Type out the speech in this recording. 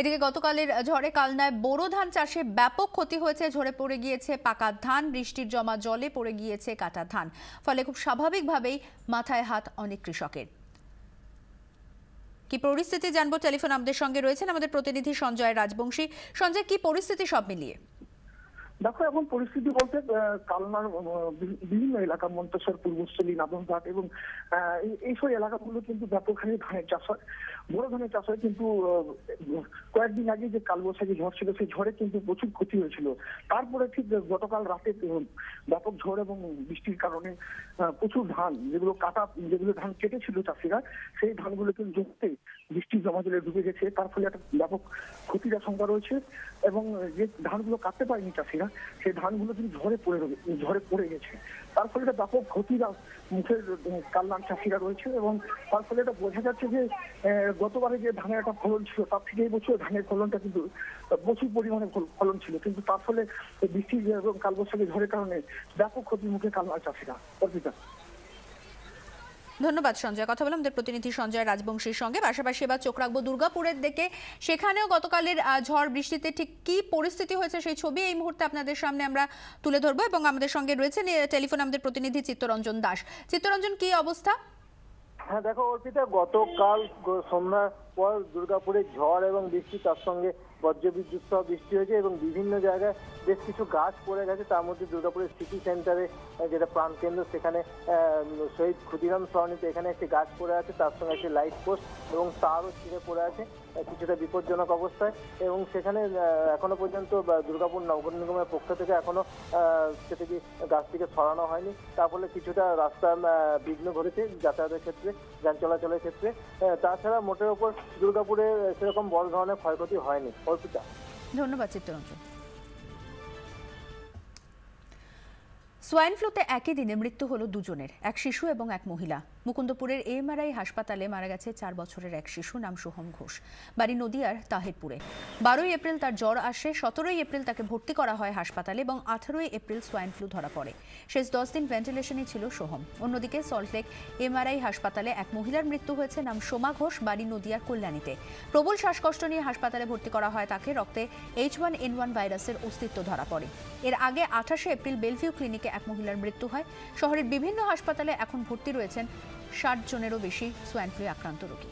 এদিকে গতকালের ঝড়ে কালনায় বোরো ধান চাষে ব্যাপক ক্ষতি হয়েছে। ঝরে পড়ে গিয়েছে পাকা ধান, বৃষ্টির জমা জলে পড়ে গিয়েছে কাটা ধান। ফলে খুব স্বাভাবিকভাবেই মাথায় হাত অনেক কৃষকের। কি পরিস্থিতি জানবো, টেলিফোন আমাদের সঙ্গে রয়েছেন আমাদের প্রতিনিধি সঞ্জয় রাজবংশী। সঞ্জয়, কি পরিস্থিতি সব মিলিয়ে? দেখো, এখন পরিস্থিতি বলতে কালনার বিভিন্ন এলাকা, মন্তেশ্বর, পূর্বস্থলী, নাদনঘাট এবং এইসব এলাকাগুলো কিন্তু ব্যাপক হারে ধানের চাষ হয়, বড় ধানের চাষ হয়। কিন্তু কয়েকদিন আগে যে কালবৈশাখী ঝড় ছিল, সেই ঝড়ে কিন্তু প্রচুর ক্ষতি হয়েছিল। তারপরে ঠিক গতকাল রাতে ব্যাপক ঝড় এবং বৃষ্টির কারণে প্রচুর ধান যেগুলো ধান কেটেছিল চাষিরা, সেই ধানগুলো কিন্তু জমিতে বৃষ্টির জমা জলে ডুবে গেছে। তার ফলে একটা ব্যাপক ক্ষতির আশঙ্কা রয়েছে এবং যে ধানগুলো কাটতে পারেনি চাষিরা, সেই ধানগুলো কিন্তু ঝড়ে পড়ে গেছে। তার ফলে একটা ব্যাপক ক্ষতির মুখে কালনার চাষিরা রয়েছে এবং তার ফলে এটা বোঝা যাচ্ছে যে গতবারে যে ধানের একটা ফলন ছিল, তার থেকে এই বছর ধানের ফলনটা কিন্তু প্রচুর পরিমাণে ফলন ছিল, কিন্তু তার ফলে বৃষ্টি এবং কালবৈশাখী ঝড়ের কারণে ব্যাপক ক্ষতির মুখে কালনার চাষিরা। অর্পিতা। ধন্যবাদ সঞ্জয়। কথা বললাম আমাদের প্রতিনিধি সঞ্জয় রাজবংশীর সঙ্গে। পাশাপাশি এবার চোখ রাখবো দুর্গাপুরের দিকে। সেখানেও গতকালের ঝড় বৃষ্টিতে ঠিক কি পরিস্থিতি হয়েছে সেই ছবি এই মুহূর্তে আপনাদের সামনে আমরা তুলে ধরবো এবং আমাদের সঙ্গে রয়েছেন টেলিফোন আমাদের প্রতিনিধি চিত্তরঞ্জন দাস। চিত্তরঞ্জন, কি অবস্থা? হ্যাঁ দেখো অর্পিতা, গতকাল সন্ধ্যার পর দুর্গাপুরে ঝড় এবং বৃষ্টি, তার সঙ্গে বজ্রবিদ্যুৎ সহ বৃষ্টি হয়েছে এবং বিভিন্ন জায়গায় বেশ কিছু গাছ পড়ে গেছে। তার মধ্যে দুর্গাপুরের সিটি সেন্টারে, যেটা প্রাণকেন্দ্র, সেখানে শহীদ ক্ষুদিরাম সরণিতে এখানে একটি গাছ পড়ে আছে, তার সঙ্গে একটি লাইট পোস্ট এবং তারও ছিঁড়ে পড়ে আছে কিছুটা বিপজ্জনক অবস্থায়। এবং সেখানে এখনো পর্যন্ত দুর্গাপুর নগর নিগমের পক্ষ থেকে এখনো সেটিকে গাছটিকে সরানো হয়নি। তার ফলে কিছুটা রাস্তা বিঘ্ন ঘটেছে যাতায়াতের ক্ষেত্রে, যান চলাচলের ক্ষেত্রে। তাছাড়া মোটের ওপর দুর্গাপুরে সেরকম বড় ধরনের ক্ষয়ক্ষতি হয়নি। অর্পিতা। ধন্যবাদ চিত্তরঞ্জন। সোয়াইন ফ্লুতে একই দিনে মৃত্যু হলো দুজনের, এক শিশু এবং এক মহিলা। মুকুন্দপুরের এমআরআই হাসপাতালে মারা গেছে 4 বছরের এক শিশু, নাম সোহম ঘোষ, বাড়ি নদিয়ার তাহিরপুরে। 12ই এপ্রিল তার জ্বর আসে, 17ই এপ্রিল তাকে ভর্তি করা হয় হাসপাতালে এবং 18ই এপ্রিল সোয়াইন ফ্লু ধরা পড়ে। শেষ 10 দিন ভেন্টিলেশনে ছিল সোহম। অন্যদিকে সল্টলেক এমআরআই হাসপাতালে এক মহিলার মৃত্যু হয়েছে, নাম সোমা ঘোষ, বাড়ি নদিয়ার কল্যাণীতে। প্রবল শ্বাসকষ্ট নিয়ে হাসপাতালে ভর্তি করা হয় তাকে। রক্তে H1N1 ভাইরাসের অস্তিত্ব ধরা পড়ে। এর আগে 28শে এপ্রিল বেলভিউ ক্লিনিকে এক মহিলার মৃত্যু হয়। শহরের বিভিন্ন হাসপাতালে এখন ভর্তি রয়েছেন 60 জনেরও বেশি সোয়াইন ফ্লু আক্রান্ত রোগী।